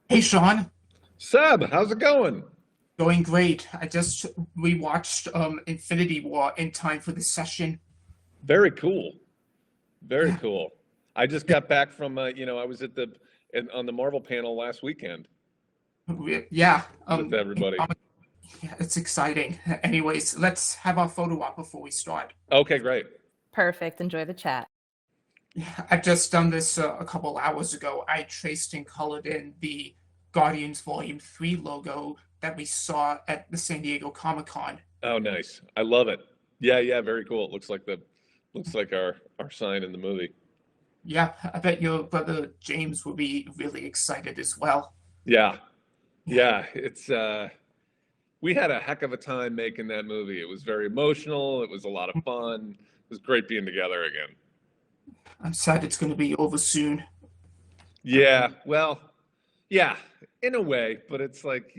Hey Sean, Seb, how's it going? going great. I just rewatched Infinity War in time for this session. Very cool. Very Yeah, cool. I just got back from I was on the Marvel panel last weekend yeah, with everybody. yeah, it's exciting. Anyways, let's have our photo op before we start. Okay, great. Perfect. Enjoy the chat. Yeah, I've just done this a couple hours ago. I traced and colored in the Guardians Volume 3 logo that we saw at the San Diego Comic-Con. Oh, nice. I love it. Yeah, yeah, very cool. It looks like our sign in the movie. Yeah, I bet your brother James will be really excited as well. Yeah. Yeah, Yeah, it's we had a heck of a time making that movie. It was very emotional. It was a lot of fun. It was great being together again. I'm sad it's going to be over soon. Yeah, well, yeah, in a way, but it's like,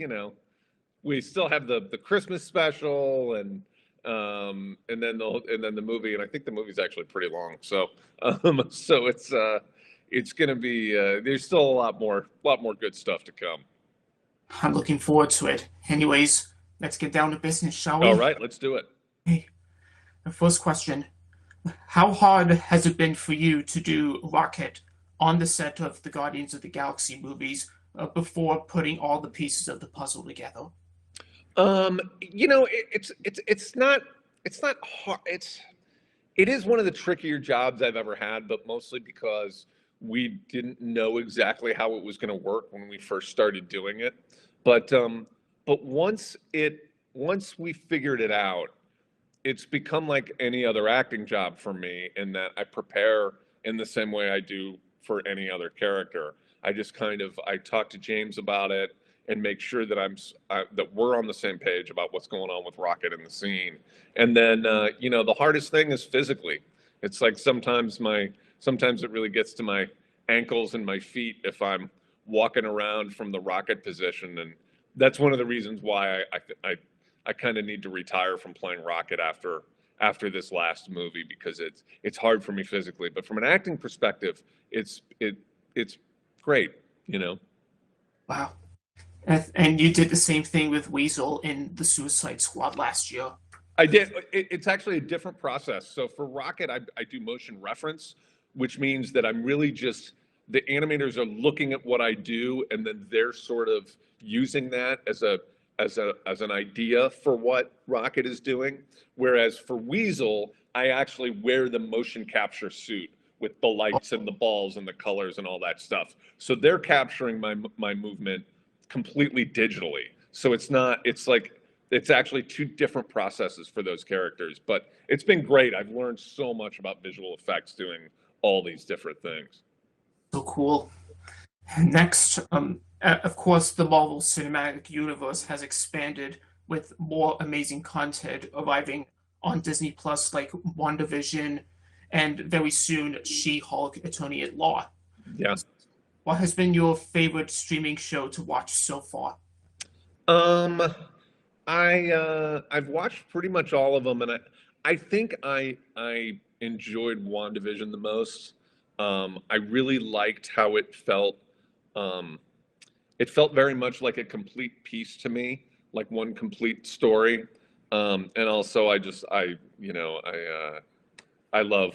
we still have the Christmas special and then the movie, and I think the movie's actually pretty long. So it's gonna be there's still a lot more good stuff to come. I'm looking forward to it. Anyways, let's get down to business, shall All we? right, let's do it. Hey, the first question. How hard has it been for you to do Rocket on the set of the Guardians of the Galaxy movies before putting all the pieces of the puzzle together? It's not hard. It is one of the trickier jobs I've ever had, but mostly because we didn't know exactly how it was going to work when we first started doing it. But once we figured it out, it's become like any other acting job for me in that I prepare in the same way I do for any other character. I talk to James about it and make sure that that we're on the same page about what's going on with Rocket in the scene. And then the hardest thing is physically. It's like sometimes it really gets to my ankles and my feet if I'm walking around from the Rocket position, and that's one of the reasons why I kind of need to retire from playing Rocket after this last movie, because it's hard for me physically. But from an acting perspective, it's great, you know. Wow. And you did the same thing with Weasel in the Suicide Squad last year. I did. It's actually a different process. So for Rocket, I do motion reference, which means that I'm really just the animators are looking at what I do, and then they're sort of using that as an idea for what Rocket is doing. Whereas for Weasel, I actually wear the motion capture suit with the lights and the balls and the colors and all that stuff. So they're capturing my movement completely digitally. So it's not. It's like it's actually two different processes for those characters. But it's been great. I've learned so much about visual effects doing all these different things. So cool. Next, of course, the Marvel Cinematic Universe has expanded with more amazing content arriving on Disney Plus, like WandaVision, and very soon She-Hulk: Attorney at Law. Yeah. What has been your favorite streaming show to watch so far? Um, I've watched pretty much all of them, and I think I enjoyed WandaVision the most. I really liked how it felt. Um, it felt very much like a complete piece to me, like one complete story. And also, I love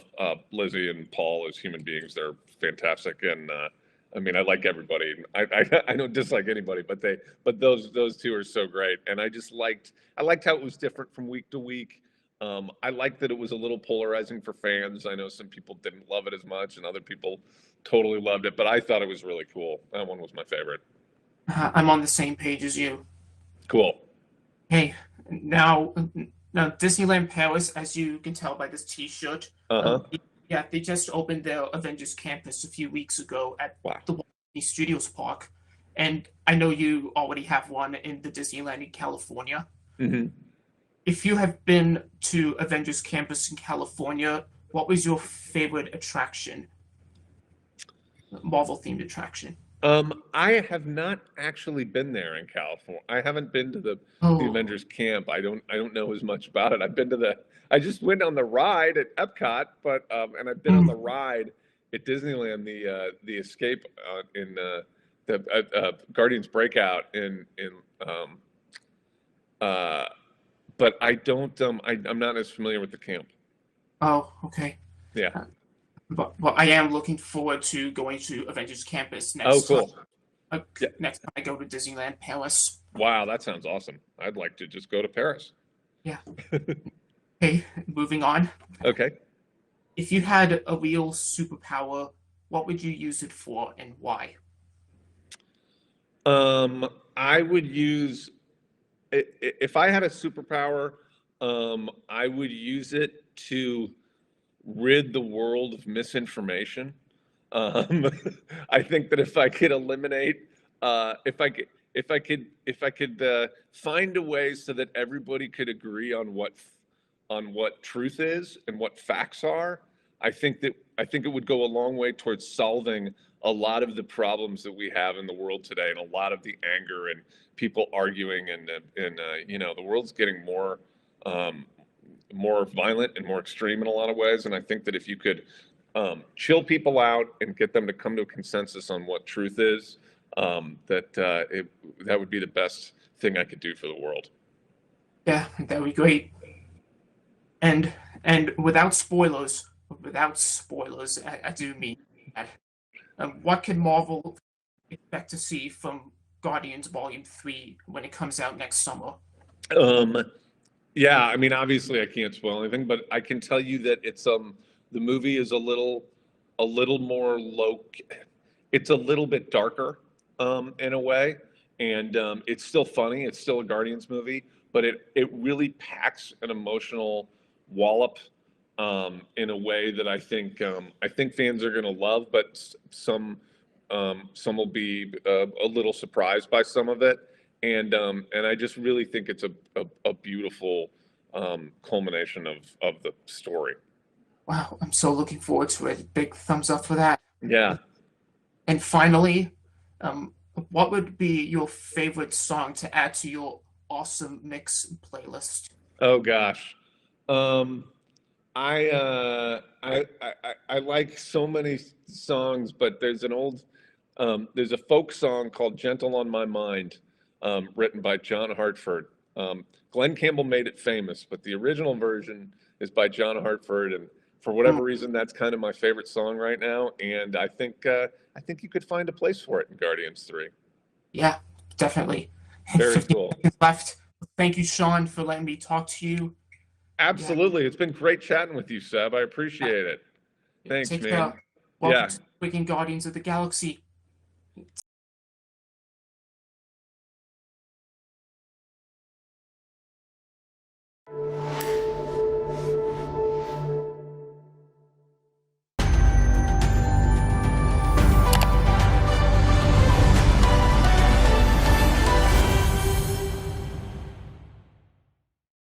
Lizzie and Paul as human beings. They're fantastic, and I mean, I like everybody. I don't dislike anybody, but those two are so great. And I liked how it was different from week to week. I liked that it was a little polarizing for fans. I know some people didn't love it as much, and other people totally loved it. But I thought it was really cool. That one was my favorite. I'm on the same page as you. Cool. Hey, now, now Disneyland Paris, as you can tell by this T-shirt, Uh huh. yeah, they just opened their Avengers campus a few weeks ago at Wow. the Walt Disney Studios Park, and I know you already have one in the Disneyland in California. Hmm. If you have been to Avengers campus in California, what was your favorite attraction, Marvel themed attraction? I have not actually been there in California. I haven't been to the Oh, Avengers camp. I don't know as much about it. I just went on the ride at Epcot, and I've been on the mm, ride at Disneyland, the Escape in the Guardians Breakout but I don't I'm not as familiar with the camp. Oh, okay. Yeah. But I am looking forward to going to Avengers Campus Oh, next time. cool. Yeah. Next time I go to Disneyland Paris. Wow, that sounds awesome. I'd like to just go to Paris. Yeah. Okay, moving on. Okay. If you had a real superpower, what would you use it for and why? I would use if I had a superpower, I would use it to rid the world of misinformation. Um, I think that if I could eliminate, if I could find a way so that everybody could agree on what truth is and what facts are, I think it would go a long way towards solving a lot of the problems that we have in the world today, and a lot of the anger and people arguing, and the world's getting more violent and more extreme in a lot of ways. And I think that if you could chill people out and get them to come to a consensus on what truth is, that would be the best thing I could do for the world. Yeah, that would be great. And without spoilers, I do mean that. What can Marvel expect to see from Guardians Volume 3 when it comes out next summer? Yeah, I mean, obviously I can't spoil anything, but I can tell you that it's the movie is a little more it's a little bit darker in a way, and it's still funny. It's still a Guardians movie, but it really packs an emotional wallop in a way that I think fans are going to love, but some will be a little surprised by some of it, and I just really think it's a beautiful culmination of the story. Wow, I'm so looking forward to it. Big thumbs up for that. Yeah. And finally, what would be your favorite song to add to your awesome mix playlist? Oh gosh. I like so many songs, but there's a folk song called "Gentle on My Mind," written by John Hartford. Glenn Campbell made it famous, but the original version is by John Hartford, and for whatever reason, that's kind of my favorite song right now. And I think you could find a place for it in Guardians 3. Yeah, definitely. Very 15 cool. seconds left. Thank you, Sean, for letting me talk to you. Absolutely. It's been great chatting with you, Seb. I appreciate it. Thanks, Take man. care. Welcome to Wicked Guardians of the Galaxy.